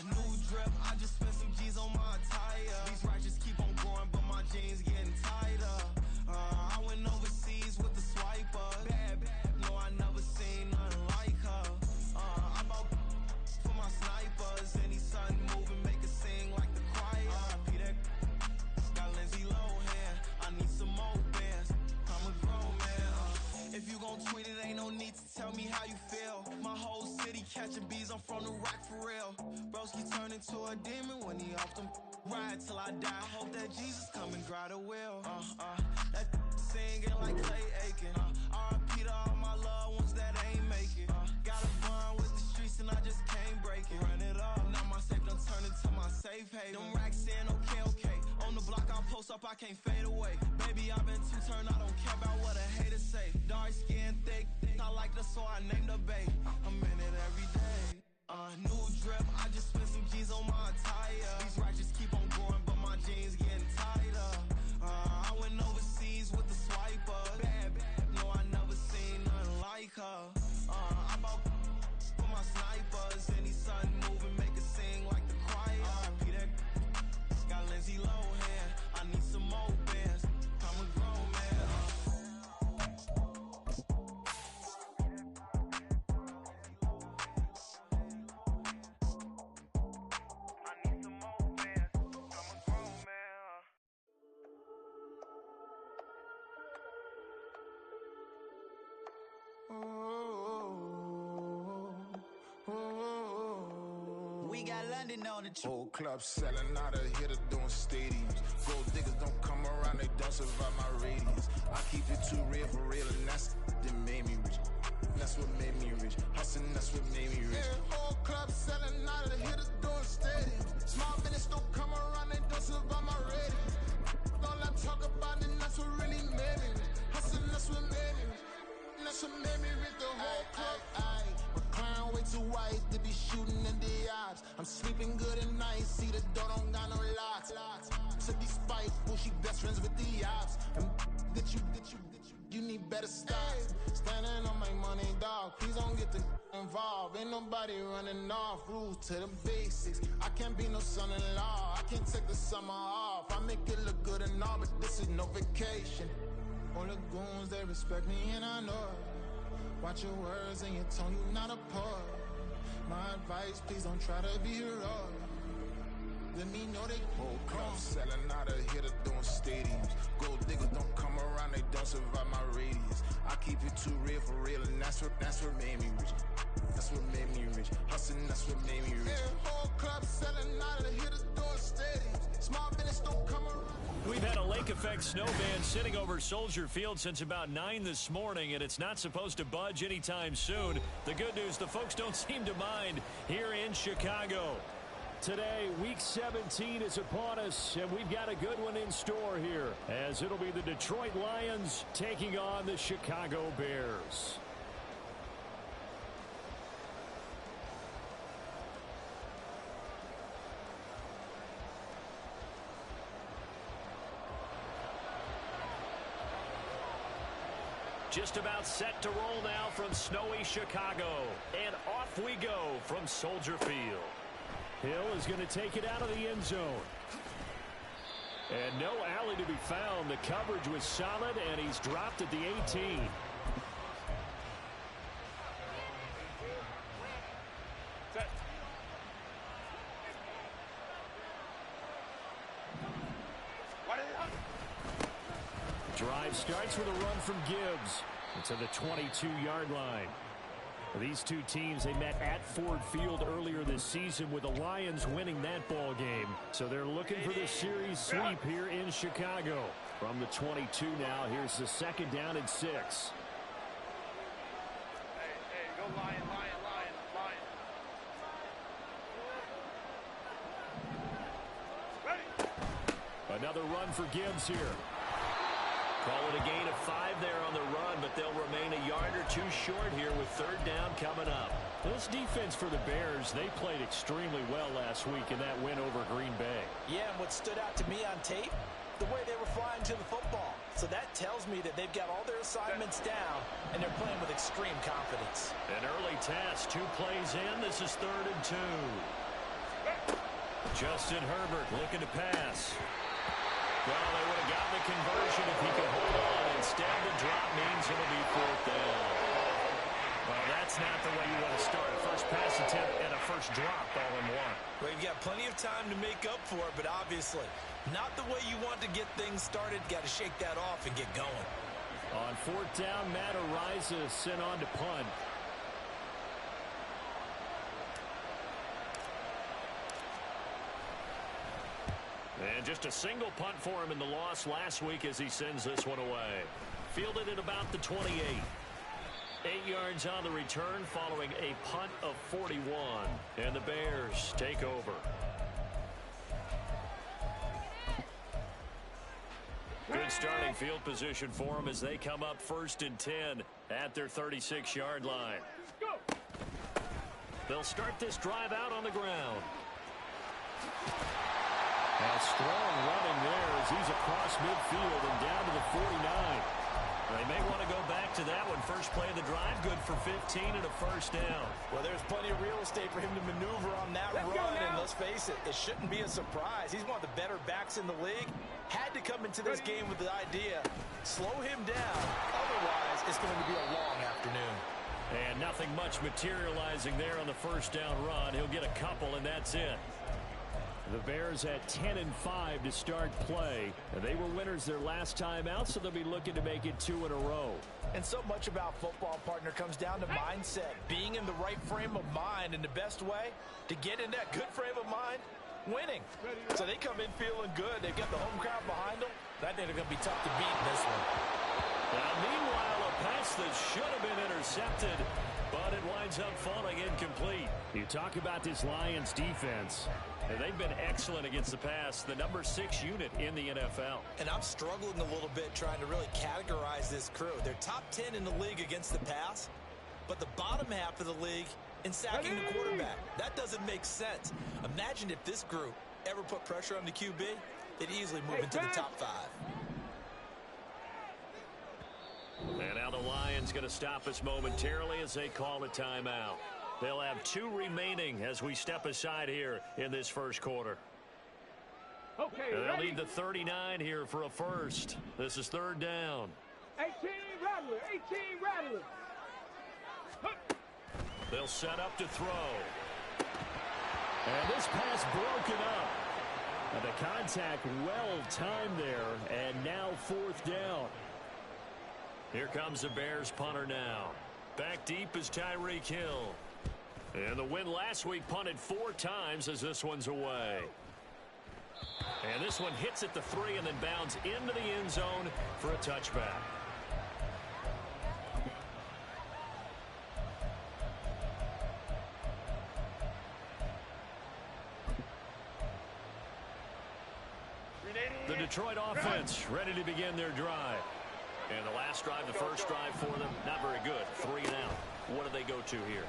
New drip, I just spent some G's on my attire. These righteous keep on growing, but my jeans getting tighter. I went overseas with the swiper. Bad, no, I never seen nothing like her. I bought for my snipers. Any sun moving, make it sing like the choir. Peter got Lindsay Lohan. I need some more bands. I'm a grown man. If you gon' tweet it, ain't no need to tell me how you feel. My whole city catching bees, I'm from the rock for real. Broski turned into a demon when he off them. Ride till I die, hope that Jesus come and grab the wheel. That singing like Clay Aiken. R.I.P. to all my loved ones that ain't make it. Got a bond with the streets and I just can't break it. Run it up, now my safe done turned into my safe haven. Them racks in, okay. On the block I post up, I can't fade away. Baby, I've been too turned, I don't care about what a hater say. Dark skin, thick, I like the so I named the babe. I'm in it every day. New drip, I just spent some G's on my attire. These righteous keep on growing, but my jeans getting tighter. I went overseas with the swiper. Bad, no, I never seen nothing like her. I bought for my snipers. Any sun moving, make it sing like the choir. Peter got Lindsay Lohan. I need some more bands. I'm a grown man. We got London on the trip. Whole club selling out of here to doing stadiums. Gold diggers don't come around, they don't survive my radius. I keep it too real for real, and that's that made me rich. That's what made me rich. Hustling, that's what made me rich. Yeah, whole club selling out of here to doing stadiums. Small business don't come around, they don't survive my radius. All I talk about it, that's what really made me rich. Hustling, that's what made me rich. That's what made me rich. The whole club. Clown way too white to be shooting in the ops. I'm sleeping good at night, see the door don't got no locks. To be spiteful, she best friends with the ops. And you need better stop. Standing on my money, dog. Please don't get involved. Ain't nobody running off. Rules to the basics. I can't be no son-in-law. I can't take the summer off. I make it look good and all, but this is no vacation. All the goons, they respect me and I know it. Watch your words and your tone, you not a poet. My advice, please don't try to be heroic. Let me know they whole club selling out of here to doing stadiums. Gold diggers don't come around, they don't survive my radius. I keep it too real for real, and that's what made me rich. That's what made me rich. Hustling, that's what made me rich. Yeah, whole club selling out of here to doing stadiums. Small business don't come around. We've had a lake effect snow band sitting over Soldier Field since about 9 this morning, and it's not supposed to budge anytime soon. The good news, the folks don't seem to mind here in Chicago. Today, Week 17 is upon us, and we've got a good one in store here, as it'll be the Detroit Lions taking on the Chicago Bears. Just about set to roll now from snowy Chicago. And off we go from Soldier Field. Hill is going to take it out of the end zone. And no alley to be found. The coverage was solid, and he's dropped at the 18. Drive starts with a run from Gibbs to the 22-yard line. These two teams, they met at Ford Field earlier this season with the Lions winning that ball game. So they're looking for the series sweep here in Chicago. From the 22 now, here's the second down and 6. Hey, go Lion, Lion, Lion, Lion. Ready. Another run for Gibbs here. Call it a gain of 5 there on the run, but they'll remain a yard or two short here with third down coming up. This defense for the Bears, they played extremely well last week in that win over Green Bay. Yeah, and what stood out to me on tape, the way they were flying to the football. So that tells me that they've got all their assignments down, and they're playing with extreme confidence. An early task, 2 plays in. This is 3rd and 2. Justin Herbert looking to pass. Well, they would have gotten the conversion if he could hold on. Instead, the drop means it'll be 4th down. Well, that's not the way you want to start. A first pass attempt and a first drop all in one. Well, you've got plenty of time to make up for it, but obviously not the way you want to get things started. Got to shake that off and get going. On 4th down, Matt Araiza sent on to punt. And just a single punt for him in the loss last week as he sends this one away. Fielded at about the 28. 8 yards on the return following a punt of 41. And the Bears take over. Good starting field position for them as they come up 1st and 10 at their 36-yard line. They'll start this drive out on the ground. A strong running there as he's across midfield and down to the 49. They may want to go back to that one. First play of the drive, good for 15 and a first down. Well, there's plenty of real estate for him to maneuver on that run, and let's face it, it shouldn't be a surprise. He's one of the better backs in the league. Had to come into this game with the idea, slow him down. Otherwise, it's going to be a long afternoon. And nothing much materializing there on the first down run. He'll get a couple, and that's it. The Bears at 10-5 to start play. And they were winners their last time out, so they'll be looking to make it 2 in a row. And so much about football, partner, comes down to mindset. Being in the right frame of mind, and the best way to get in that good frame of mind, winning. So they come in feeling good. They've got the home crowd behind them. I think they're going to be tough to beat in this one. Now, meanwhile, a pass that should have been intercepted, but it winds up falling incomplete. You talk about this Lions defense. And they've been excellent against the pass, the number 6 unit in the NFL. And I'm struggling a little bit trying to really categorize this crew. They're top 10 in the league against the pass, but the bottom half of the league in sacking the quarterback. That doesn't make sense. Imagine if this group ever put pressure on the QB, they'd easily move into the top 5. And now the Lions going to stop us momentarily as they call a timeout. They'll have 2 remaining as we step aside here in this first quarter. Okay, they'll need the 39 here for a first. This is 3rd down. 18 Rattler, 18 Rattler. They'll set up to throw. And this pass broken up. And the contact well timed there, and now 4th down. Here comes the Bears punter now. Back deep is Tyreek Hill. And the win last week punted 4 times as this one's away. And this one hits at the 3 and then bounds into the end zone for a touchback. The Detroit offense ready to begin their drive. And the last drive, the first drive for them, not very good. 3 and out. What do they go to here?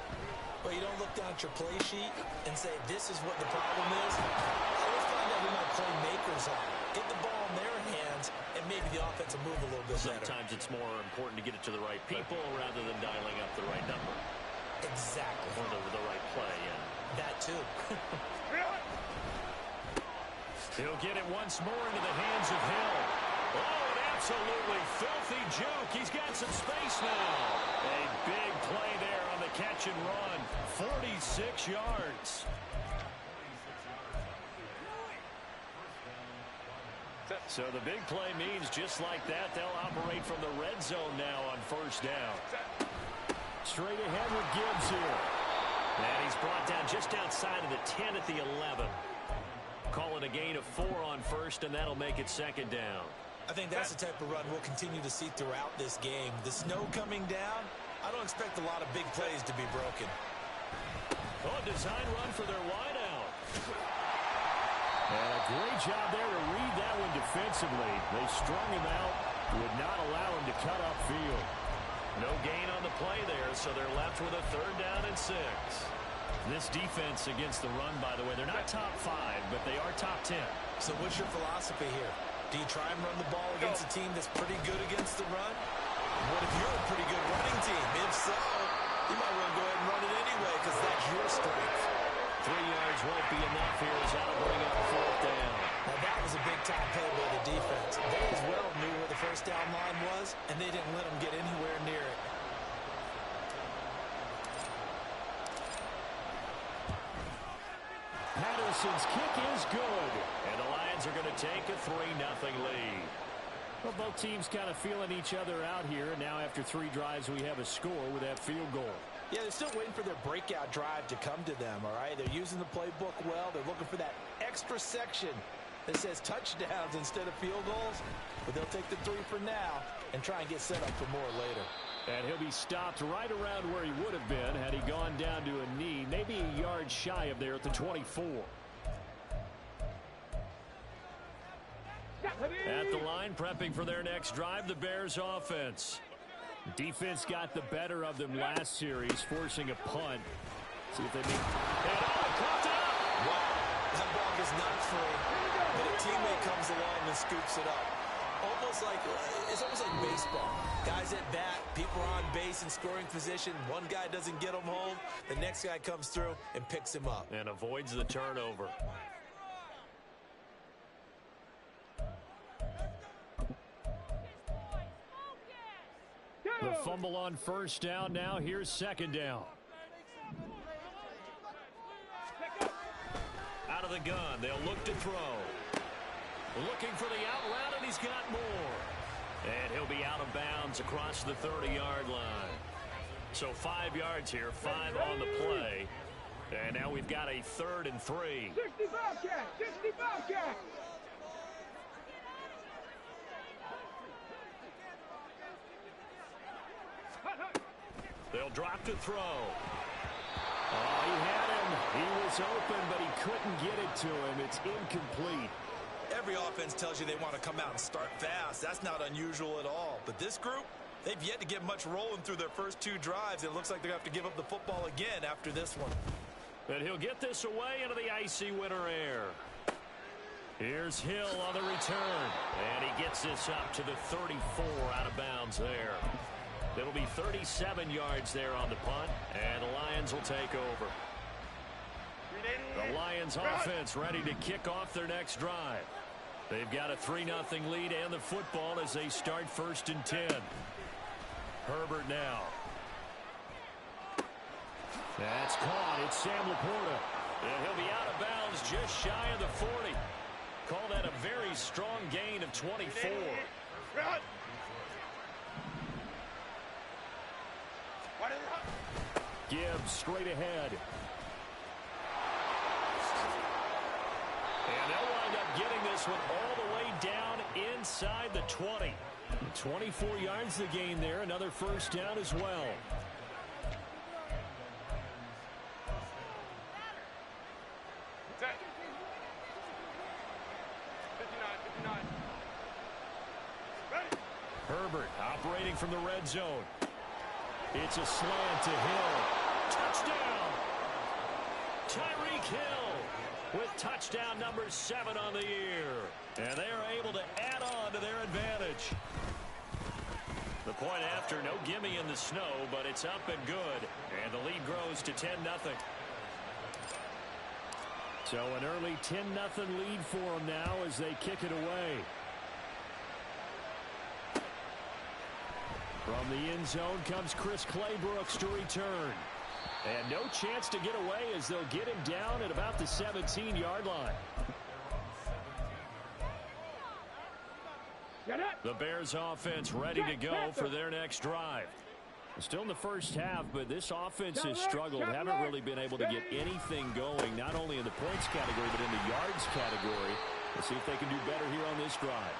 Well, you don't look down at your play sheet and say, this is what the problem is. Let's find out who my playmakers are. Get the ball in their hands, and maybe the offense will move a little bit better. Sometimes it's more important to get it to the right people rather than dialing up the right number. Exactly. Or the right play, yeah. That, too. He'll get it once more into the hands of Hill. Oh, an absolutely filthy juke. He's got some space now. A big play there on the catch and run. 46 yards. So the big play means just like that, they'll operate from the red zone now on first down. Straight ahead with Gibbs here. And he's brought down just outside of the 10 at the 11. Call it a gain of 4 on first, and that'll make it second down. I think that's the type of run we'll continue to see throughout this game. The snow coming down, I don't expect a lot of big plays to be broken. Oh, a design run for their wideout. And a great job there to read that one defensively. They strung him out, would not allow him to cut upfield. No gain on the play there, so they're left with a 3rd down and 6. This defense against the run, by the way, they're not top 5, but they are top 10. So what's your philosophy here? Do you try and run the ball against a team that's pretty good against the run? What if you're a pretty good running team? If so, you might want to go ahead and run it anyway because that's your strength. 3 yards won't be enough here as that'll bring up 4th down. Now that was a big-time play by the defense. They as well knew where the first down line was, and they didn't let them get anywhere near it. Patterson's kick is good. And the Lions are going to take a 3-0 lead. Well, both teams kind of feeling each other out here. And now after 3 drives, we have a score with that field goal. Yeah, they're still waiting for their breakout drive to come to them, all right? They're using the playbook well. They're looking for that extra section that says touchdowns instead of field goals. But they'll take the 3 for now and try and get set up for more later. And he'll be stopped right around where he would have been had he gone down to a knee, maybe a yard shy of there at the 24. At the line, prepping for their next drive, the Bears offense. Defense got the better of them last series, forcing a punt. See if they make... Wow, that ball was not free, but a teammate comes along and scoops it up. It's almost like baseball. Guys at bat, people are on base in scoring position. One guy doesn't get him home. The next guy comes through and picks him up. And avoids the turnover. The fumble on first down. Now here's second down. Out of the gun. They'll look to throw. Looking for the out route, and he's got more. And he'll be out of bounds across the 30-yard line. So 5 yards here, 5 on the play. And now we've got a 3rd and 3. 65 cat! 65 cat! They'll drop to throw. Oh, he had him. He was open, but he couldn't get it to him. It's incomplete. Every offense tells you they want to come out and start fast. That's not unusual at all. But this group, they've yet to get much rolling through their first 2 drives. It looks like they're going to have to give up the football again after this one. And he'll get this away into the icy winter air. Here's Hill on the return. And he gets this up to the 34 out of bounds there. It'll be 37 yards there on the punt, and the Lions will take over. The Lions offense ready to kick off their next drive. They've got a 3-0 lead and the football as they start 1st and 10. Herbert now. That's caught. It's Sam Laporta. And he'll be out of bounds just shy of the 40. Call that a very strong gain of 24. Gibbs straight ahead. And they'll wind up getting this one all the way down inside the 20. 24 yards the gain there. Another first down as well. Herbert operating from the red zone. It's a slant to Hill. Touchdown! Tyreek Hill with touchdown number 7 on the year. And they are able to add on to their advantage. The point after, no gimme in the snow, but it's up and good. And the lead grows to 10-0. So an early 10-0 lead for them now as they kick it away. From the end zone comes Chris Claybrooks to return. And no chance to get away as they'll get him down at about the 17-yard line. The Bears offense ready to go for their next drive. Still in the first half, but this offense has struggled. Haven't really been able to get anything going, not only in the points category, but in the yards category. Let's see if they can do better here on this drive.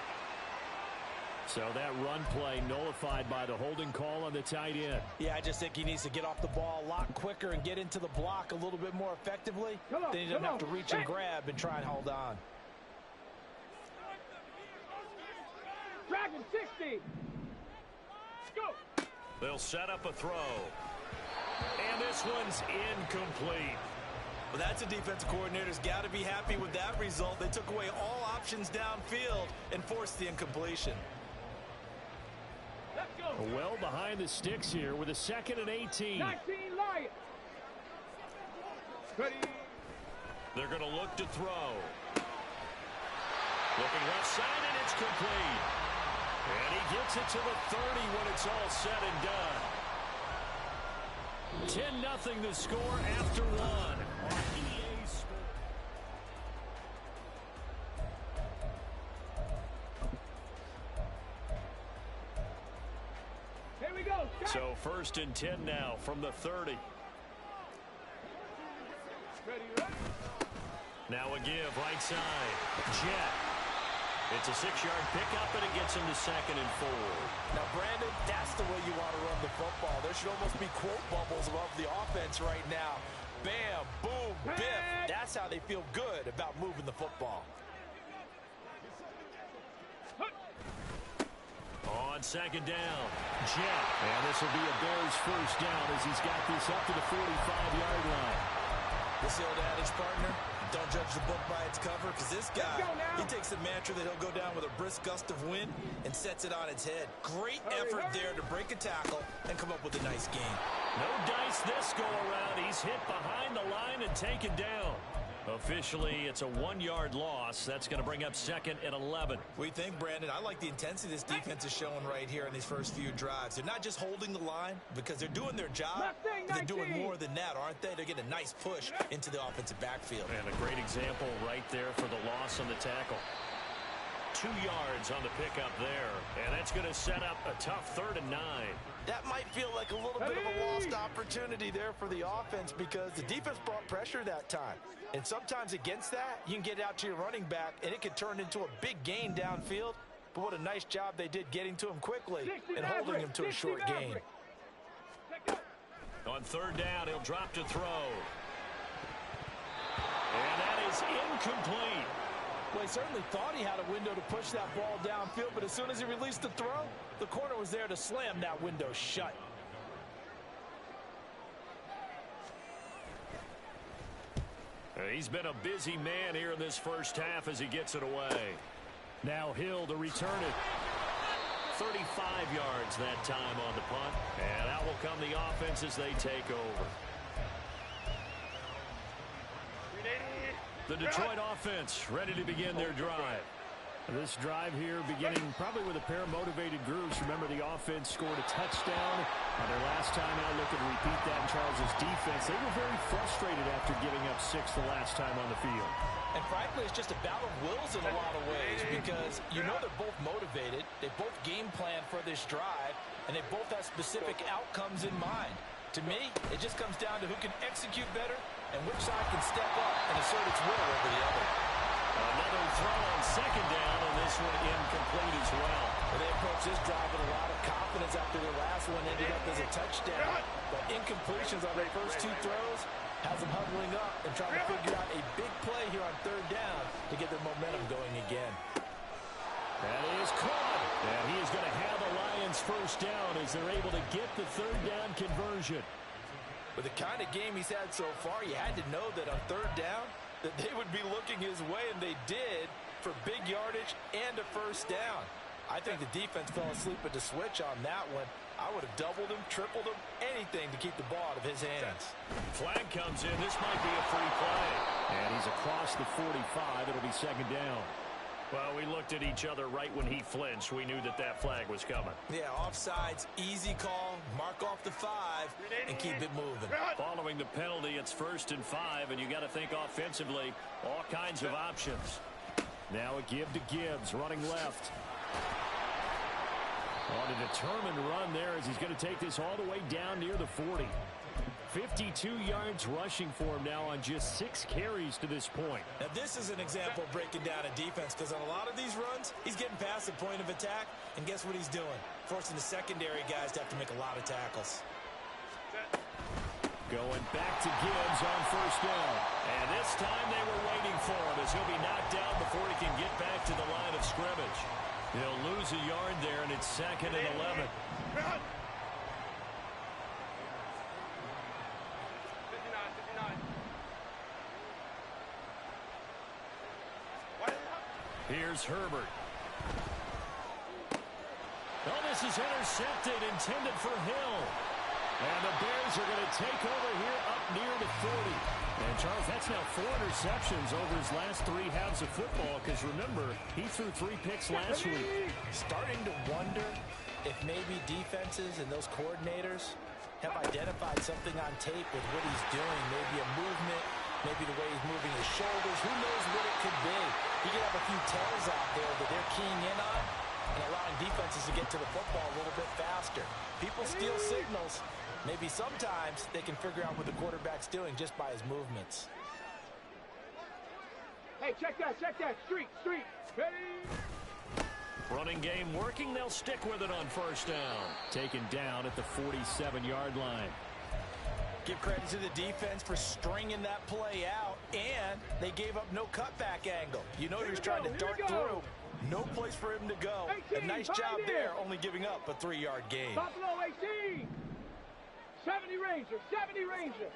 So that run play nullified by the holding call on the tight end. Yeah, I just think he needs to get off the ball a lot quicker and get into the block a little bit more effectively. Then he doesn't have to reach and grab and try and hold on. Dragon 60. Go. They'll set up a throw. And this one's incomplete. Well, that's a defensive coordinator's got to be happy with that result. They took away all options downfield and forced the incompletion. Let's go. Well behind the sticks here with a 2nd and 18. 19 Lions. Ready. They're going to look to throw. Looking left side, and it's complete. And he gets it to the 30 when it's all said and done. 10-0 the score after one. On EA Sports. Here we go. So 1st and 10 now from the 30. Ready. Now a give right side. Jet. It's a 6-yard pickup, and it gets him to 2nd and 4. Now, Brandon, that's the way you want to run the football. There should almost be quote bubbles above the offense right now. Bam, boom, biff. That's how they feel good about moving the football. On 2nd down, Jet. And this will be a Bears 1st down as he's got this up to the 45-yard line. This old adage, partner, don't judge the book by its cover, because this guy, he takes the mantra that he'll go down with a brisk gust of wind and sets it on its head. Great effort there to break a tackle and come up with a nice gain. No dice this go around. He's hit behind the line and taken down. Officially, it's a 1-yard loss. That's going to bring up 2nd and 11. We think, Brandon, I like the intensity this defense is showing right here in these first few drives. They're not just holding the line because they're doing their job. But they're doing more than that, aren't they? They're getting a nice push into the offensive backfield. And a great example right there for the loss on the tackle. 2 yards on the pickup there. And that's going to set up a tough 3rd and 9. That might feel like a little bit of a lost opportunity there for the offense because the defense brought pressure that time. And sometimes against that, you can get out to your running back, and it could turn into a big gain downfield. But what a nice job they did getting to him quickly and holding him to a short gain. On 3rd down, he'll drop to throw. And that is incomplete. Well, he certainly thought he had a window to push that ball downfield, but as soon as he released the throw, the corner was there to slam that window shut. He's been a busy man here in this 1st half as he gets it away. Now Hill to return it. 35 yards that time on the punt. And out will come the offense as they take over. The Detroit offense ready to begin their drive. This drive here beginning probably with a pair of motivated groups. Remember, the offense scored a touchdown on their last time out. Looking to repeat that in Charles' defense. They were very frustrated after giving up 6 the last time on the field. And frankly, it's just a battle of wills in a lot of ways because you know they're both motivated. They both game plan for this drive, and they both have specific outcomes in mind. To me, it just comes down to who can execute better and which side can step up and assert its will over the other. Another throw on 2nd down, and this one incomplete as well. They approached this drive with a lot of confidence after their last one ended up as a touchdown. But incompletions on their first 2 throws has them huddling up and trying to figure out a big play here on 3rd down to get their momentum going again. That is caught. And he is going to have the Lions 1st down as they're able to get the 3rd down conversion. With the kind of game he's had so far, you had to know that on 3rd down, that they would be looking his way, and they did, for big yardage and a 1st down. I think the defense fell asleep at the switch on that one. I would have doubled him, tripled him, anything to keep the ball out of his hands. Flag comes in. This might be a free play. And he's across the 45. It'll be 2nd down. Well, we looked at each other right when he flinched. We knew that that flag was coming. Yeah, offsides, easy call, mark off the 5, and keep it moving. Following the penalty, it's 1st and 5, and you got to think offensively, all kinds of options. Now a give to Gibbs, running left. On a determined run there as he's going to take this all the way down near the 40. 52 yards rushing for him now on just 6 carries to this point. Now this is an example of breaking down a defense because on a lot of these runs, he's getting past the point of attack, and guess what he's doing? Forcing the secondary guys to have to make a lot of tackles. Going back to Gibbs on 1st down. And this time they were waiting for him as he'll be knocked down before he can get back to the line of scrimmage. He'll lose a yard there, and it's 2nd and 11. Here's Herbert. Oh, this is intercepted, intended for Hill. And the Bears are going to take over here up near the 40. And, Charles, that's now 4 interceptions over his last 3 halves of football, because, remember, he threw 3 picks last week. Starting to wonder if maybe defenses and those coordinators have identified something on tape with what he's doing. Maybe a movement, maybe the way he's moving his shoulders. Who knows what it could be? He could have a few tells out there that they're keying in on and allowing defenses to get to the football a little bit faster. People steal signals. Maybe sometimes they can figure out what the quarterback's doing just by his movements. Hey, check that. Street. Ready? Running game working. They'll stick with it on first down. Taken down at the 47-yard line. Give credit to the defense for stringing that play out, and they gave up no cutback angle. You know he was trying to dart through. No place for him to go. 18, A nice job there, only giving up a 3-yard gain. Buffalo 18. 70 Ranger.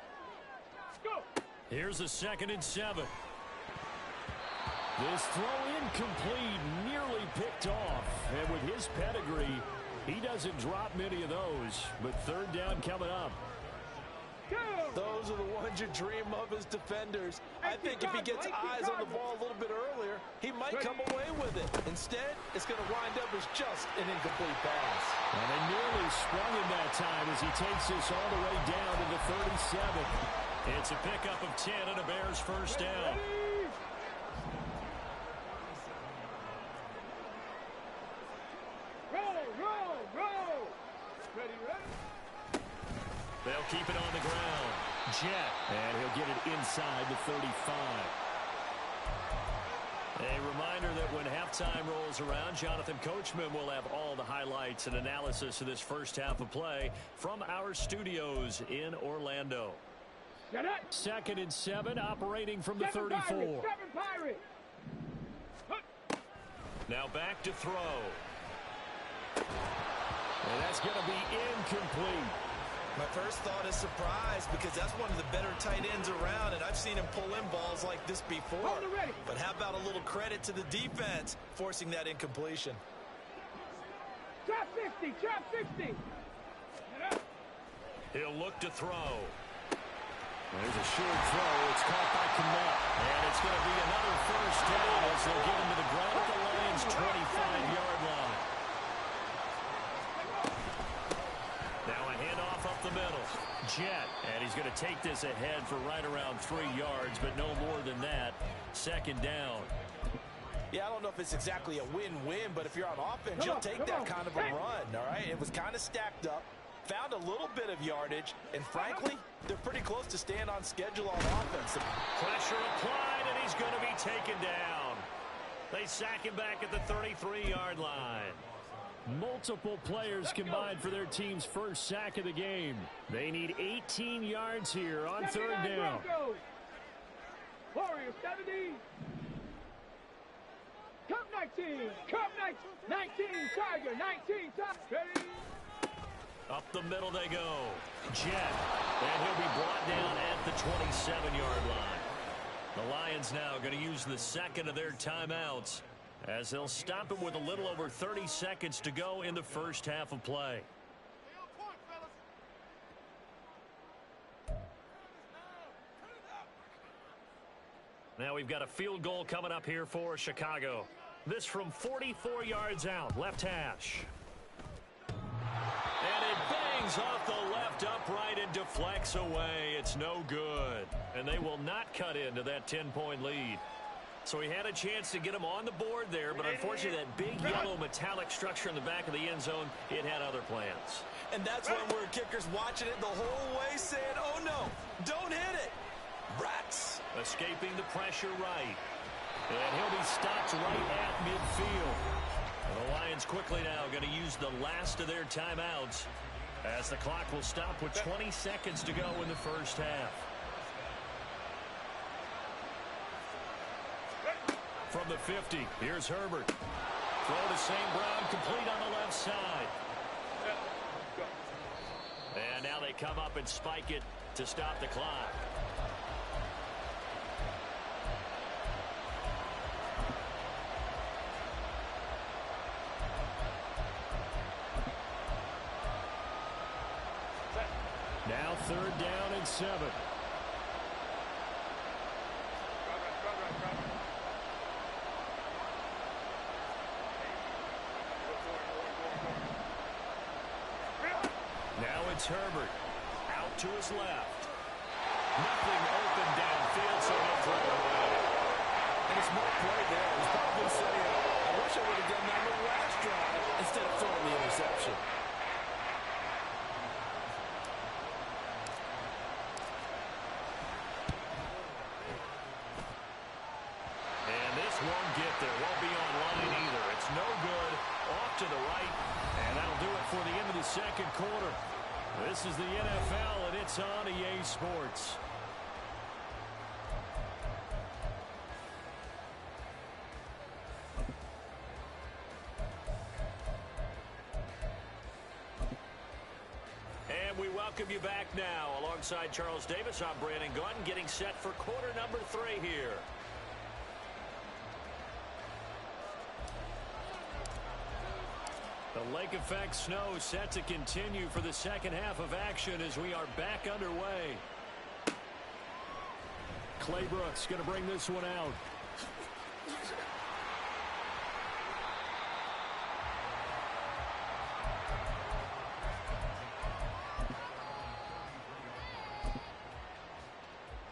Go. Here's a 2nd and 7. This throw incomplete, nearly picked off. And with his pedigree, he doesn't drop many of those. But 3rd down coming up. Those are the ones you dream of as defenders. I think if he gets eyes on the ball a little bit earlier, he might come away with it. Instead, it's going to wind up as just an incomplete pass. And they nearly sprung him that time as he takes this all the way down to the 37. It's a pickup of 10 and a Bears first down. Roll. Ready. They'll keep it on the ground. Jet. And he'll get it inside the 35. A reminder that when halftime rolls around, Jonathan Coachman will have all the highlights and analysis of this first half of play from our studios in Orlando. 2nd and 7, operating from the 34. 7 Pirates. Now back to throw. And that's going to be incomplete. My first thought is surprise, because that's one of the better tight ends around, and I've seen him pull in balls like this before. But how about a little credit to the defense forcing that incompletion? Chop 50. He'll look to throw. There's a short throw. It's caught by Kmet. And it's going to be another first down as they'll get him to the ground at the Lions' 25-yard line. Now a handoff up the middle. Jet. And he's going to take this ahead for right around 3 yards, but no more than that. 2nd down. Yeah, I don't know if it's exactly a win-win, but if you're on offense, you'll take that kind of a run, all right? It was kind of stacked up, found a little bit of yardage, and frankly, they're pretty close to staying on schedule on offense. Pressure applied, and he's going to be taken down. They sack him back at the 33-yard line. Multiple players combined for their team's first sack of the game. They need 18 yards here on 3rd down. Warriors 70. Cup 19. 19. Tiger. 19. Ready. Up the middle they go. Jet. And he'll be brought down at the 27-yard line. The Lions now going to use the 2nd of their timeouts as they'll stop him with a little over 30 seconds to go in the first half of play. Now we've got a field goal coming up here for Chicago. This from 44 yards out, left hash. And it bangs off the left upright and deflects away. It's no good. And they will not cut into that 10-point lead. So he had a chance to get him on the board there, but unfortunately that big yellow metallic structure in the back of the end zone, it had other plans. And that's when we're kickers watching it the whole way saying, oh no, don't hit it. Rats. Escaping the pressure right. And he'll be stopped right at midfield. And the Lions quickly now going to use the last of their timeouts as the clock will stop with 20 seconds to go in the first half. From the 50, here's Herbert. Throw to St. Brown, complete on the left side. And now they come up and spike it to stop the clock. 3rd down and 7. Now it's Herbert. Out to his left. Nothing open downfield, so he'll throw it away. And a smart play there. He's probably saying, I wish I would have done that on the last drive instead of throwing the interception. And this won't get there. Won't be online either. It's no good. Off to the right. And that'll do it for the end of the 2nd quarter. This is the NFL, and it's on EA Sports. And we welcome you back now. Alongside Charles Davis, I'm Brandon Gunn, getting set for quarter number 3 here. The lake effect snow set to continue for the 2nd half of action as we are back underway. Claybrook's going to bring this one out.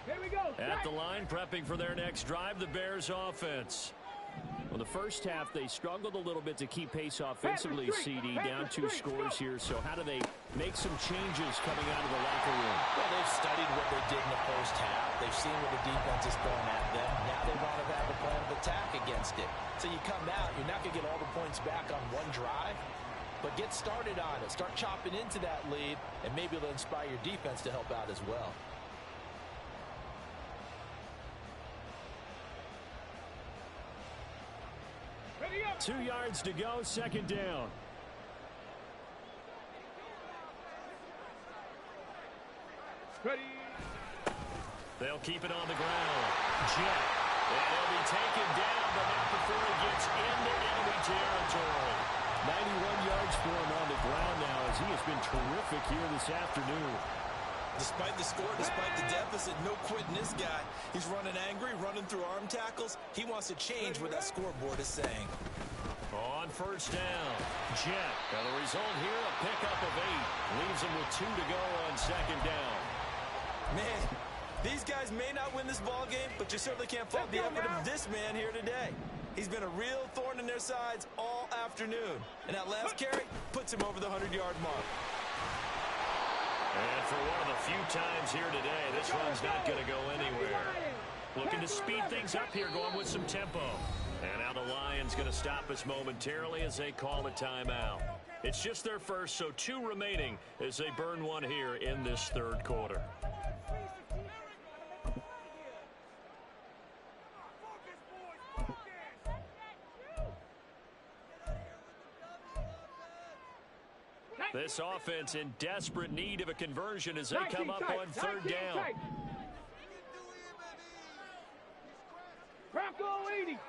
Here we go. At the line, prepping for their next drive, the Bears offense. Well, the first half, they struggled a little bit to keep pace offensively, CD, down 2 scores here. So how do they make some changes coming out of the locker room? Well, they've studied what they did in the first half. They've seen what the defense is throwing at them. Now they want to have a plan of attack against it. So you come out, you're not going to get all the points back on one drive, but get started on it. Start chopping into that lead, and maybe it'll inspire your defense to help out as well. Ready up. 2 yards to go, 2nd down. Ready. They'll keep it on the ground. Jet. And he'll be taken down, but not before he gets into enemy territory. 91 yards for him on the ground now as he has been terrific here this afternoon. Despite the score, despite the deficit, no quitting this guy. He's running angry, running through arm tackles. He wants to change what that scoreboard is saying. On 1st down, Jet. Now the result here, a pickup of 8. Leaves him with 2 to go on 2nd down. Man, these guys may not win this ball game, but you certainly can't fault the effort of this man here today. He's been a real thorn in their sides all afternoon. And that last carry puts him over the 100-yard mark. And for one of the few times here today, this run's not going to go anywhere. Looking to speed things up here, going with some tempo. And now the Lions going to stop us momentarily as they call a timeout. It's just their first, so 2 remaining as they burn one here in this 3rd quarter. This offense in desperate need of a conversion as they come up on 3rd down. Bronco 80.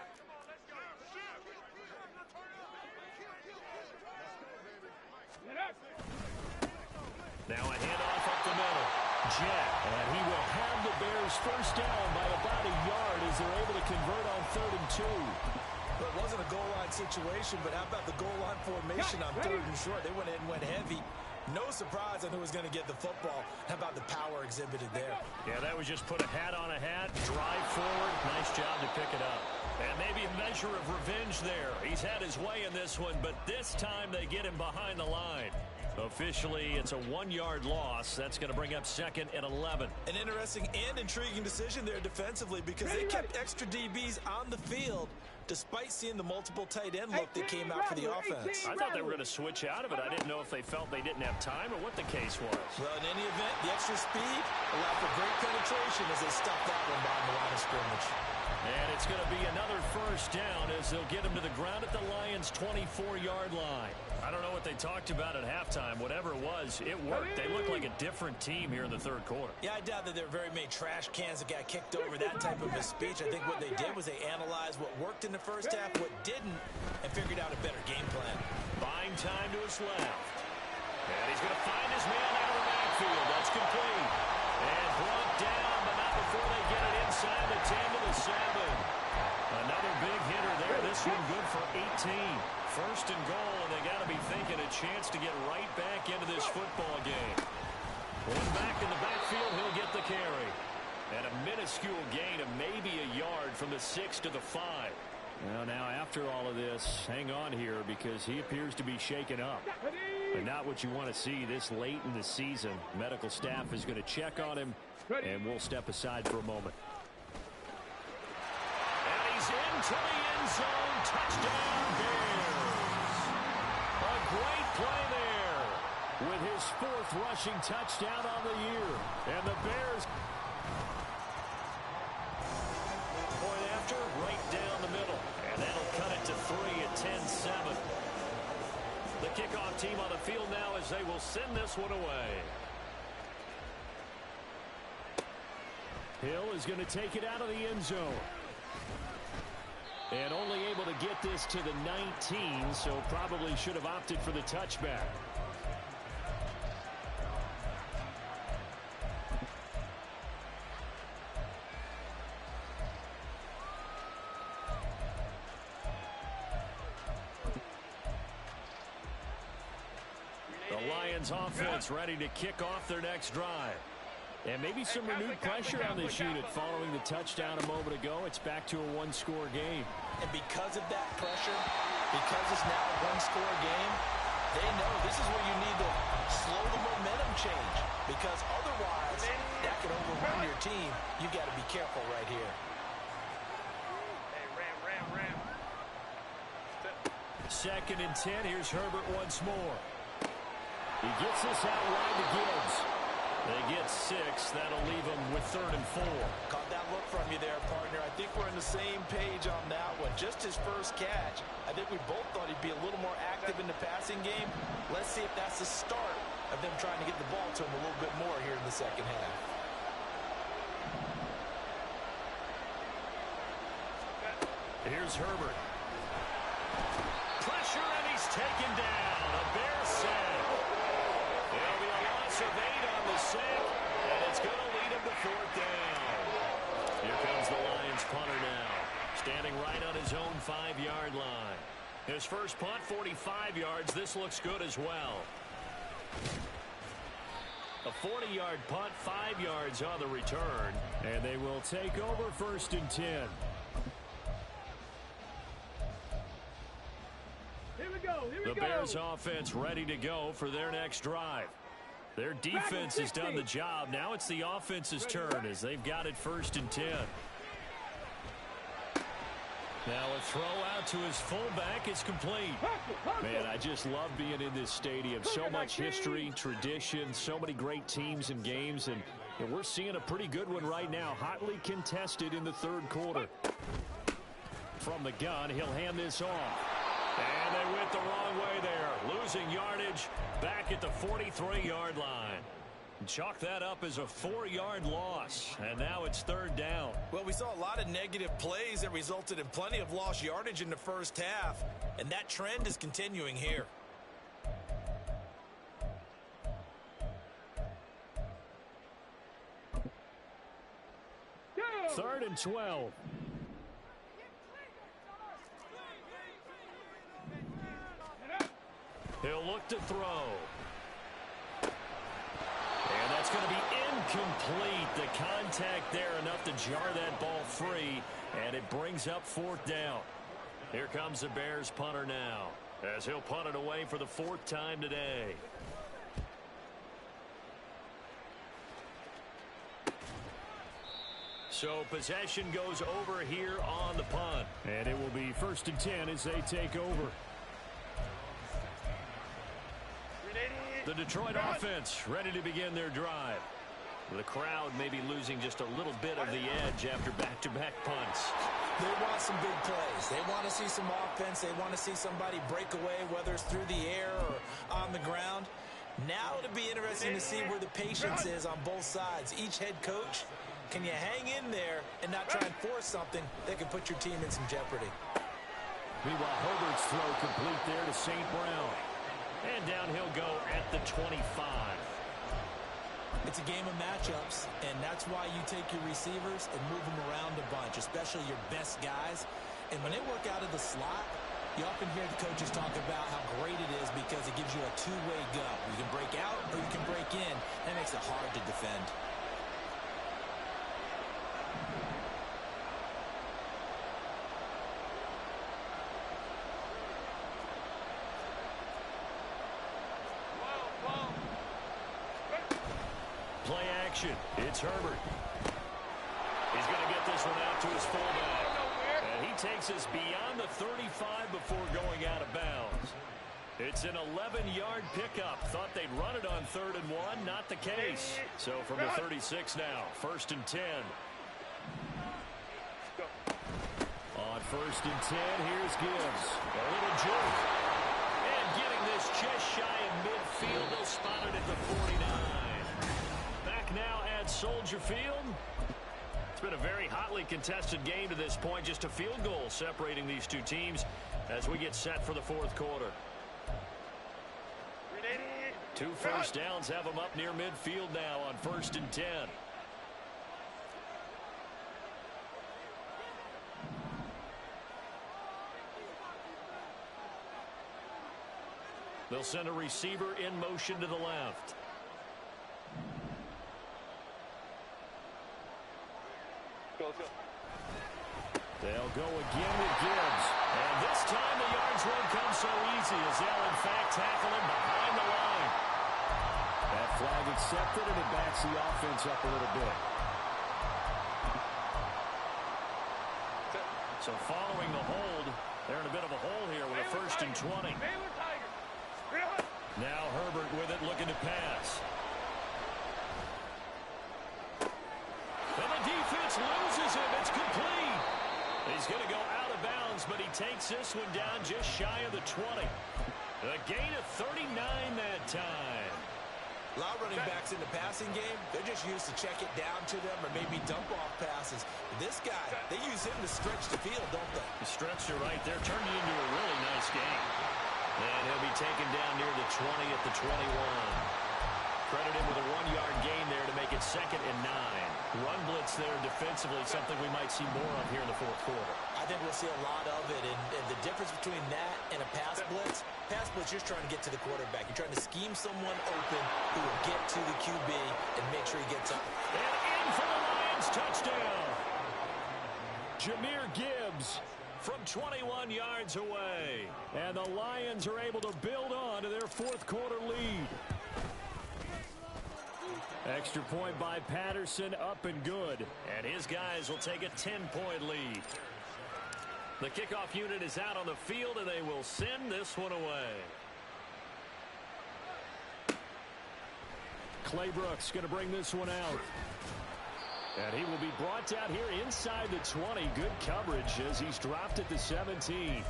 Now a handoff up the middle. Jet. And he will have the Bears 1st down by about a yard as they're able to convert on 3rd and 2. Well, it wasn't a goal line situation, but how about the goal line formation on 3rd and short? They went in, went heavy. No surprise on who was going to get the football. How about the power exhibited there? Yeah, that was just put a hat on a hat, drive forward. Nice job to pick it up. And maybe a measure of revenge there. He's had his way in this one, but this time they get him behind the line. Officially, it's a 1-yard loss. That's going to bring up 2nd and 11. An interesting and intriguing decision there defensively because they kept extra DBs on the field despite seeing the multiple tight end look that came out for the offense. I thought they were going to switch out of it. I didn't know if they felt they didn't have time or what the case was. Well, in any event, the extra speed allowed for great penetration as they stopped that one behind the line of scrimmage. And it's going to be another 1st down as they'll get him to the ground at the Lions' 24-yard line. I don't know what they talked about at halftime. Whatever it was, it worked. They look like a different team here in the 3rd quarter. Yeah, I doubt that there are very many trash cans that got kicked over that type of a speech. I think what they did was they analyzed what worked in the first half, what didn't, and figured out a better game plan. Buying time to his left. And he's going to find his man out of the backfield. backfield. That's complete. And brought down, but not before they get it inside the 10 to the 7. Another big hitter there. This one good for 18. First and goal, and they got to be thinking a chance to get right back into this football game. One back in the backfield, he'll get the carry. And a minuscule gain of maybe a yard from the 6 to the 5. Well, now after all of this, hang on here because he appears to be shaken up. And not what you want to see this late in the season. Medical staff is going to check on him, and we'll step aside for a moment. And he's into the end zone. Touchdown, Bears. A great play there with his 4th rushing touchdown on the year. And the Bears point after right down the middle. And that'll cut it to 3 at 10-7. The kickoff team on the field now as they will send this one away. Hill is going to take it out of the end zone. And only able to get this to the 19, so probably should have opted for the touchback. The Lions offense ready to kick off their next drive. And maybe some renewed pressure on this unit following the touchdown a moment ago. It's back to a one-score game. And because of that pressure, because it's now a one-score game, they know this is where you need to slow the momentum change. Because otherwise, that could overrun your team. You've got to be careful right here. Hey, ram. 2nd and 10. Here's Herbert once more. He gets this out wide to Gibbs. They get 6. That'll leave them with 3rd and 4. Caught that look from you there, partner. I think we're on the same page on that one. Just his first catch. I think we both thought he'd be a little more active in the passing game. Let's see if that's the start of them trying to get the ball to him a little bit more here in the second half. Here's Herbert. Pressure, and he's taken down. A Bears sack. It'll be a loss of 8 on the sack, and it's going to lead him to 4th down. Here comes the Lions punter now, standing right on his own 5-yard line. His first punt, 45 yards. This looks good as well. A 40-yard punt, 5 yards on the return, and they will take over 1st and 10. The Bears offense ready to go for their next drive. Their defense has done the job. Now it's the offense's turn as they've got it 1st and 10. Now a throw out to his fullback is complete. Man, I just love being in this stadium. So much history, tradition, so many great teams and games, and we're seeing a pretty good one right now. Hotly contested in the 3rd quarter. From the gun, he'll hand this off. And they went the wrong way there, losing yardage back at the 43-yard line. Chalk that up as a 4-yard loss, and now it's 3rd down. Well, we saw a lot of negative plays that resulted in plenty of lost yardage in the first half, and that trend is continuing here. 3rd and 12. He'll look to throw. And that's going to be incomplete. The contact there enough to jar that ball free, and it brings up 4th down. Here comes the Bears punter now, as he'll punt it away for the 4th time today. So possession goes over here on the punt. And it will be 1st and 10 as they take over. The Detroit offense ready to begin their drive. The crowd may be losing just a little bit of the edge after back-to-back punts. They want some big plays. They want to see some offense. They want to see somebody break away, whether it's through the air or on the ground. Now it'll be interesting to see where the patience is on both sides. Each head coach, can you hang in there and not try and force something that can put your team in some jeopardy? Meanwhile, Herbert's throw complete there to St. Brown. And down he'll go at the 25. It's a game of matchups, and that's why you take your receivers and move them around a bunch, especially your best guys. And when they work out of the slot, you often hear the coaches talk about how great it is because it gives you a two-way go. You can break out or you can break in. That makes it hard to defend. Play action. It's Herbert. He's going to get this one out to his fullback. And he takes us beyond the 35 before going out of bounds. It's an 11-yard pickup. Thought they'd run it on 3rd and 1. Not the case. So from the 36 now, 1st and 10. On 1st and 10, here's Gibbs. A little jerk. And getting this just shy of midfield. They'll spot it at the 49. Back now at Soldier Field. It's been a very hotly contested game to this point. Just a field goal separating these two teams as we get set for the 4th quarter. 2 first downs have them up near midfield now on 1st and 10. They'll send a receiver in motion to the left. They'll go again with Gibbs. And this time the yards won't come so easy as they'll in fact tackle him behind the line. That flag accepted, and it backs the offense up a little bit. So following the hold, they're in a bit of a hole here with a 1st and 20. Now Herbert with it, looking to pass. And the defense loses him. It's complete. He's going to go out of bounds, but he takes this one down just shy of the 20. A gain of 39 that time. A lot of running backs in the passing game, they're just used to check it down to them or maybe dump off passes. This guy, they use him to stretch the field, don't they? He stretched it right there, turned it into a really nice game. And he'll be taken down near the 20 at the 21. Credited with a 1-yard gain there to make it 2nd and 9. Run blitz there defensively, something we might see more of here in the 4th quarter. I think we'll see a lot of it, and the difference between that and a pass blitz, you're trying to get to the quarterback. You're trying to scheme someone open who will get to the QB and make sure he gets up. And in for the Lions, touchdown. Jahmyr Gibbs from 21 yards away. And the Lions are able to build on to their 4th quarter lead. Extra point by Patterson, up and good. And his guys will take a 10-point lead. The kickoff unit is out on the field, and they will send this one away. Claybrooks going to bring this one out. And he will be brought down here inside the 20. Good coverage as he's dropped at the 17.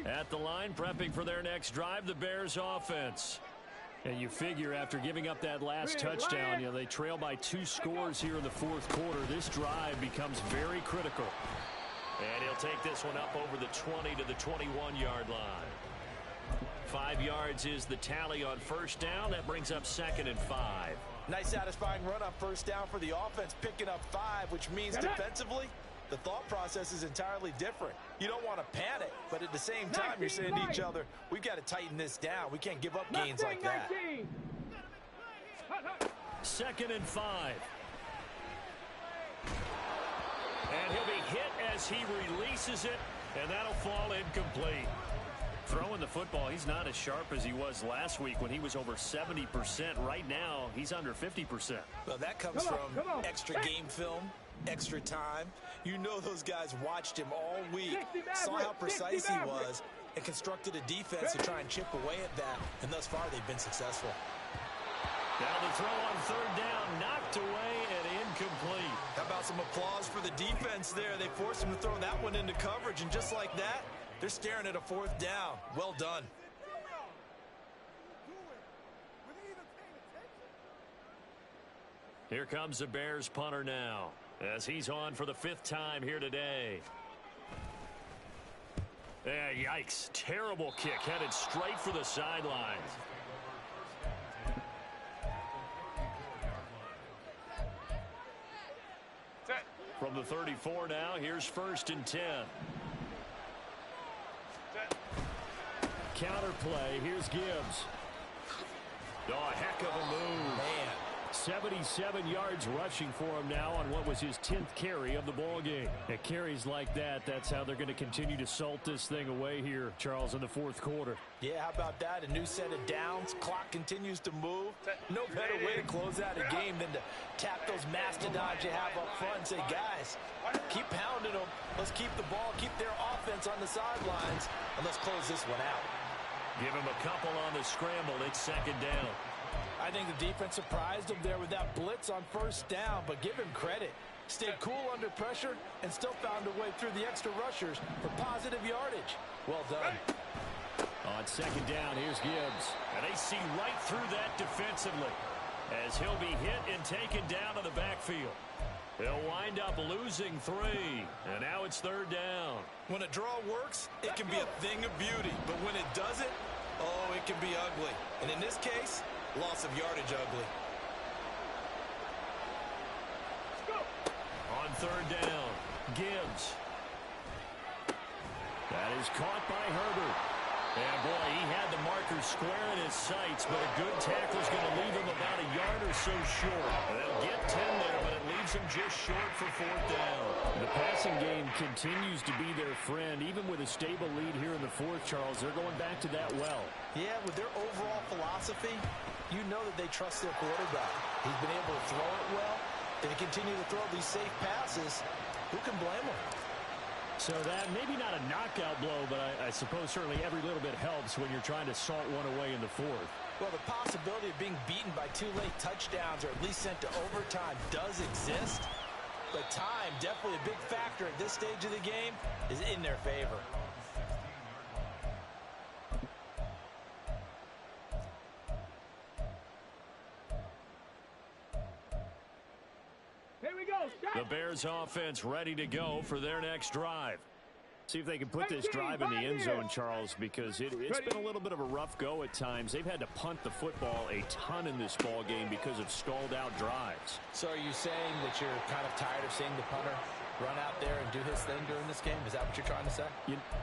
At the line, prepping for their next drive, the Bears offense. And you figure after giving up that last touchdown, they trail by 2 scores here in the 4th quarter. This drive becomes very critical. And he'll take this one up over the 20 to the 21-yard line. 5 yards is the tally on 1st down. That brings up 2nd and 5. Nice satisfying run on 1st down for the offense, picking up 5, which means defensively, the thought process is entirely different. You don't want to panic, but at the same time, you're saying to each other, we've got to tighten this down. We can't give up gains like that. 2nd and 5. And he'll be hit as he releases it, and that'll fall incomplete. Throwing the football, he's not as sharp as he was last week when he was over 70%. Right now, he's under 50%. Well, that comes from extra game film, extra time. You know those guys watched him all week, saw how precise he was, and constructed a defense to try and chip away at that, and thus far they've been successful. Now the throw on 3rd down, knocked away and incomplete. How about some applause for the defense there? They forced him to throw that one into coverage, and just like that, they're staring at a 4th down. Well done. Here comes the Bears punter now, as he's on for the 5th time here today. Yikes. Terrible kick headed straight for the sidelines. From the 34 now, here's 1st and 10. Counter play. Here's Gibbs. Oh, heck of a move. Man. 77 yards rushing for him now on what was his 10th carry of the ball game. At carries like that, that's how they're going to continue to salt this thing away here, Charles, in the 4th quarter. Yeah, how about that? A new set of downs. Clock continues to move. No better way to close out a game than to tap those mastodons you have up front and say, guys, keep pounding them. Let's keep the ball, keep their offense on the sidelines, and let's close this one out. Give him a couple on the scramble. It's 2nd down. I think the defense surprised him there with that blitz on 1st down, but give him credit. Stayed cool under pressure and still found a way through the extra rushers for positive yardage. Well done. On 2nd down, here's Gibbs. And they see right through that defensively as he'll be hit and taken down to the backfield. He'll wind up losing 3, and now it's 3rd down. When a draw works, it can be a thing of beauty, but when it doesn't, oh, it can be ugly. And in this case, loss of yardage ugly. On 3rd down, Gibbs. That is caught by Herbert. And, boy, he had the marker square in his sights, but a good tackle is going to leave him about a yard or so short. They'll get 10 there, but it leaves him just short for 4th down. The passing game continues to be their friend. Even with a stable lead here in the 4th, Charles, they're going back to that well. Yeah, with their overall philosophy, you know that they trust their quarterback. He's been able to throw it well. They continue to throw these safe passes. Who can blame them? So that, maybe not a knockout blow, but I suppose certainly every little bit helps when you're trying to salt one away in the 4th. Well, the possibility of being beaten by 2 late touchdowns or at least sent to overtime does exist. But time, definitely a big factor at this stage of the game, is in their favor. The Bears offense ready to go for their next drive. See if they can put this drive in the end zone, Charles, because it's been a little bit of a rough go at times. They've had to punt the football a ton in this ball game because of stalled out drives. So are you saying that you're kind of tired of seeing the punter run out there and do his thing during this game? Is that what you're trying to say?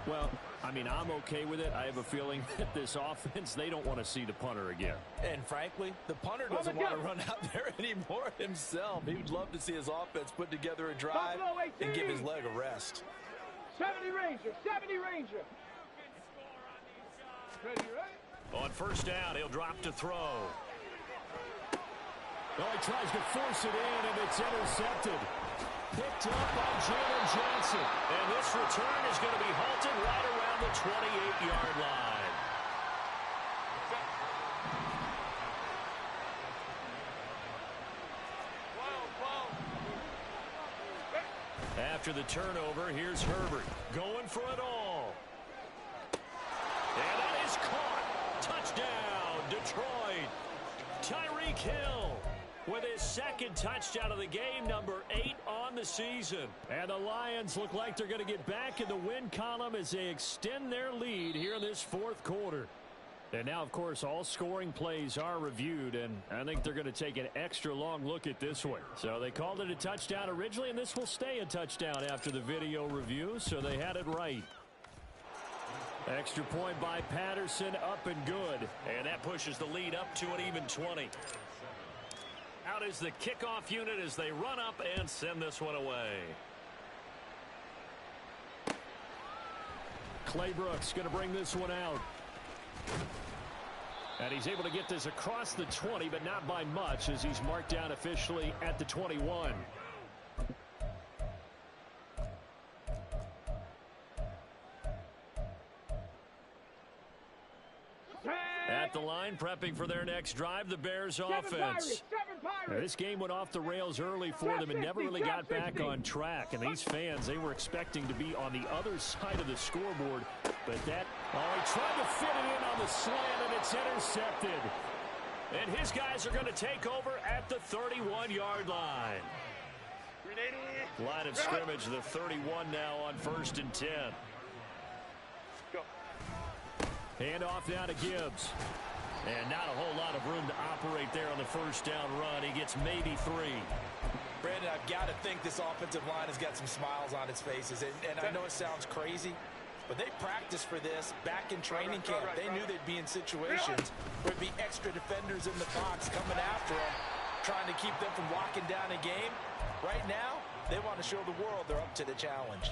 Well, I mean, I'm okay with it. I have a feeling that this offense, they don't want to see the punter again. And frankly, the punter doesn't want to run out there anymore himself. He would love to see his offense put together a drive and give his leg a rest. 70 Ranger, 70 Ranger. Ready, right? On 1st down, he'll drop to throw. Well, he tries to force it in, and it's intercepted. Picked up by Jalen Johnson. And this return is going to be halted right around the 28-yard line. After the turnover, here's Herbert going for it all. And that is caught. Touchdown, Detroit. Tyreek Hill with his 2nd touchdown of the game, number 8 on the season. And the Lions look like they're going to get back in the win column as they extend their lead here in this 4th quarter. And now, of course, all scoring plays are reviewed, and I think they're going to take an extra long look at this one. So they called it a touchdown originally, and this will stay a touchdown after the video review, so they had it right. Extra point by Patterson, up and good. And that pushes the lead up to an even 20. Out is the kickoff unit as they run up and send this one away. Claybrooks going to bring this one out. And he's able to get this across the 20, but not by much, as he's marked down officially at the 21. At the line, prepping for their next drive, the Bears offense. Now, this game went off the rails early for them and never really got back on track. And these fans, they were expecting to be on the other side of the scoreboard. But that, he tried to fit it in on the slant, and it's intercepted. And his guys are going to take over at the 31-yard line. Line of scrimmage, the 31 now on 1st and 10. Hand off now to Gibbs. And not a whole lot of room to operate there on the first down run. He gets maybe 3. Brandon, I've got to think this offensive line has got some smiles on its faces. And I know it sounds crazy, but they practiced for this back in training camp. They knew they'd be in situations where there'd be extra defenders in the box coming after them, trying to keep them from locking down a game. Right now, they want to show the world they're up to the challenge.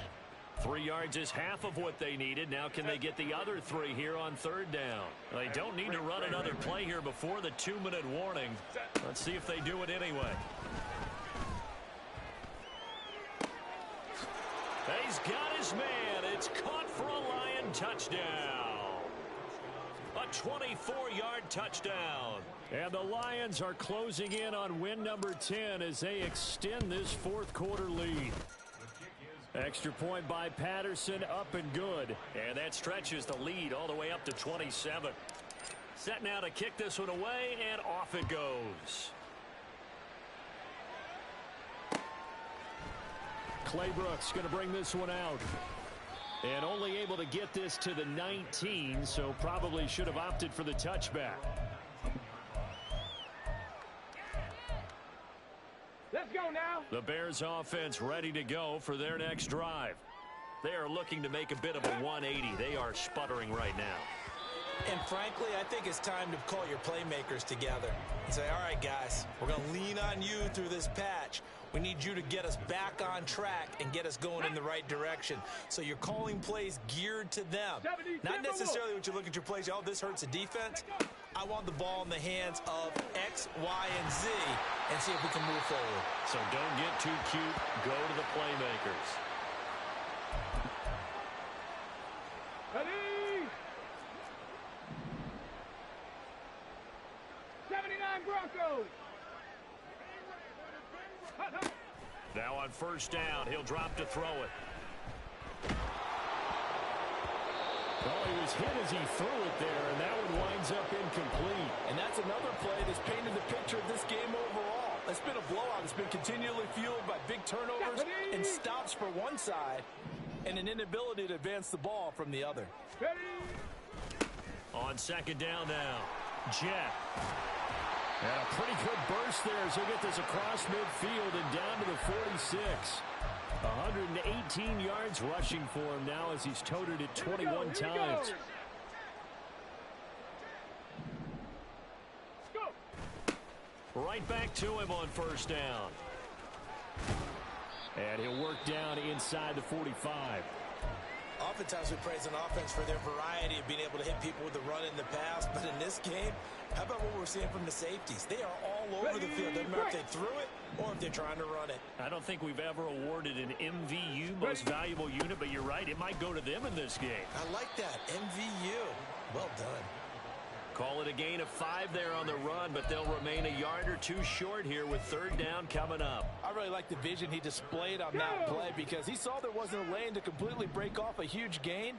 3 yards is half of what they needed. Now can they get the other 3 here on third down? They don't need to run another play here before the 2-minute warning. Let's see if they do it anyway. He's got his man. It's caught for a Lion touchdown. A 24-yard touchdown. And the Lions are closing in on win number 10 as they extend this fourth quarter lead. Extra point by Patterson, up and good. And that stretches the lead all the way up to 27. Set now to kick this one away, and off it goes. Clay Brooks going to bring this one out. And only able to get this to the 19, so probably should have opted for the touchback. Let's go now. The Bears offense ready to go for their next drive. They are looking to make a bit of a 180. They are sputtering right now. And frankly, I think it's time to call your playmakers together and say, all right, guys, we're going to lean on you through this patch. We need you to get us back on track and get us going in the right direction. So you're calling plays geared to them. Not necessarily what you look at your plays, oh, this hurts the defense. I want the ball in the hands of X, Y, and Z and see if we can move forward. So don't get too cute. Go to the playmakers. Ready? 79 Broncos. Now on first down, he'll drop to throw it. Well, he was hit as he threw it there, and that one winds up incomplete. And that's another play that's painted the picture of this game overall. It's been a blowout. It's been continually fueled by big turnovers and stops for one side and an inability to advance the ball from the other. On second down now, Jet. And a pretty good burst there as he'll get this across midfield and down to the 46. 118 yards rushing for him now as he's toted it 21 times. Right back to him on first down. And he'll work down inside the 45. Oftentimes we praise an offense for their variety of being able to hit people with the run in the pass. But in this game, how about what we're seeing from the safeties? They are all over the field. Doesn't matter if they threw it or if they're trying to run it. I don't think we've ever awarded an MVU, most valuable unit, but you're right. It might go to them in this game. I like that. MVU. Well done. Call it a gain of 5 there on the run, but they'll remain a yard or two short here with third down coming up. I really like the vision he displayed on that play because he saw there wasn't a lane to completely break off a huge gain.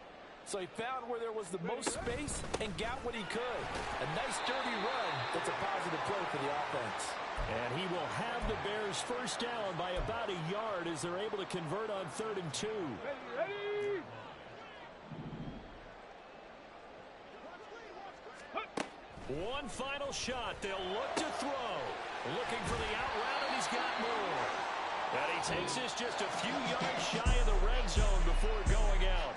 So he found where there was the most space and got what he could. A nice, dirty run that's a positive play for the offense. And he will have the Bears first down by about a yard as they're able to convert on 3rd and 2. Ready? One final shot. They'll look to throw. Looking for the out route, and he's got more. And he takes this just a few yards shy of the red zone before going out.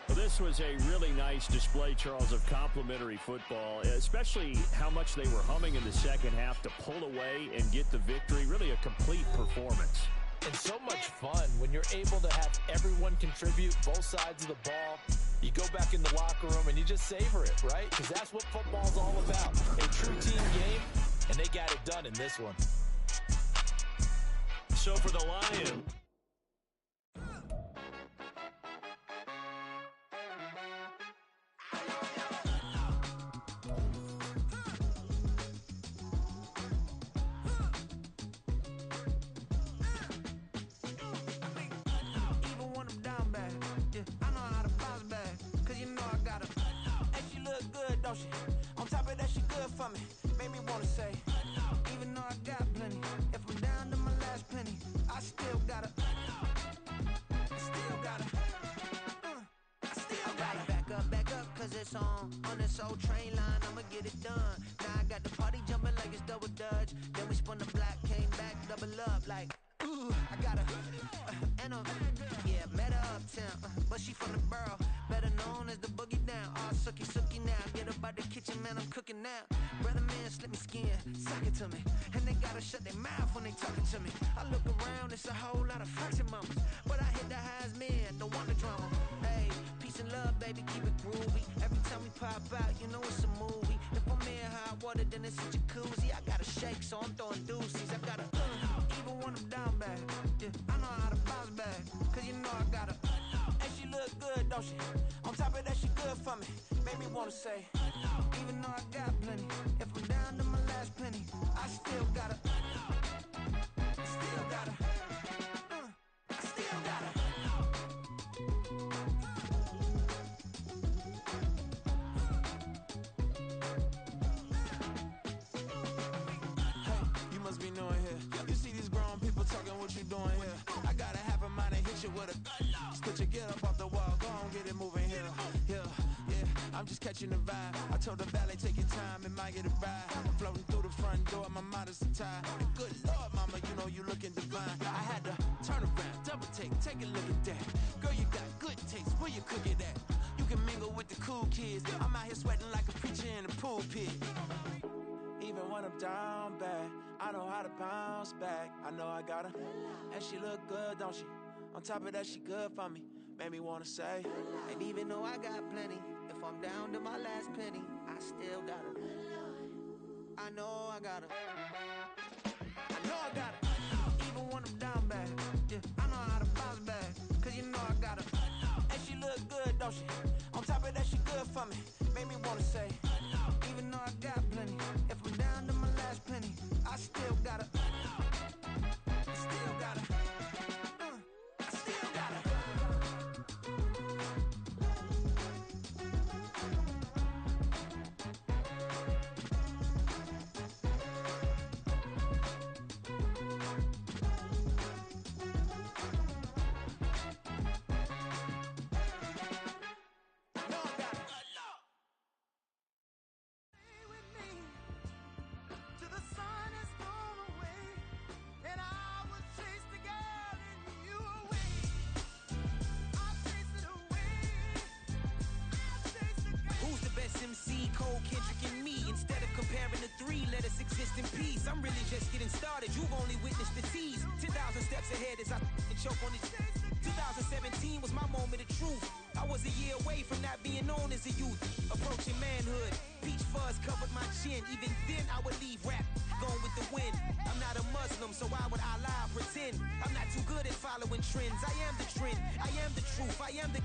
Well, this was a really nice display, Charles, of complimentary football, especially how much they were humming in the second half to pull away and get the victory. Really a complete performance. And so much fun when you're able to have everyone contribute, both sides of the ball. You go back in the locker room and you just savor it, right? Because that's what football's all about. A true team game, and they got it done in this one. So for the Lions. On top of that, she good for me. Made me wanna say, even though I got plenty, if I'm down to my last penny, I still gotta back up, it's on this old train line, I'ma get it done. Now I got the party jumping like it's double dutch. Then we spun the block, came back, double up like, ooh, I got a, and a, yeah, met her uptown, but she from the borough, better known as the boogie down. All sookie now, get up out the kitchen, man, I'm cooking now. Brother man, slip me skin, suck it to me, and they gotta shut their mouth when they talking to me. I look around, it's a whole lot of foxy mamas, but I hit the highs, man, don't want the drama. Hey, peace and love, baby, keep it groovy. Every time we pop out, you know it's a movie. If I'm in hot water, then it's a jacuzzi. I gotta shake, so I'm throwing deuces. I gotta, even when I'm down bad, yeah, I know how to bounce back, cause you know I gotta, and she look good, don't she? On top of that, she good for me, made me wanna say, even though I got plenty, if I'm down to my last penny, I still gotta, I still gotta. Be knowing here. You see these grown people talking, what you doing here? I got a half a mind to hit you with a put your get up off the wall, go on, get it moving here. Yeah, I'm just catching the vibe. I told the valet, take your time, it might get a ride. I'm floating through the front door, my mind is tied. And good Lord, mama, you know you looking divine. I had to turn around, double take a look at that. Girl, you got good taste, where you cook it at? You can mingle with the cool kids. I'm out here sweating like a preacher in a pulpit. Even when I'm down bad, I know how to bounce back. I know I gotta, and she look good, don't she? On top of that, she good for me. Made me wanna say, and even though I got plenty, if I'm down to my last penny, I still gotta. I know I gotta. I know I gotta. Even when I'm down bad, yeah, I know how to bounce back, cause you know I gotta. And she look good, don't she? On top of that, she good for me. Made me wanna say, even though I got plenty, if I'm down to my last penny, I still gotta. I still gotta. I still gotta. MC, Cole, Kendrick, and me. Instead of comparing the three, let us exist in peace. I'm really just getting started. You've only witnessed the tease. 10,000 steps ahead as I choke on these. 2017 was my moment of truth. I was a year away from not being known as a youth. Approaching manhood. Peach fuzz covered my chin. Even then, I would leave rap going with the wind. I'm not a Muslim, so why would I lie or pretend? I'm not too good at following trends. I am the trend. I am the truth. I am the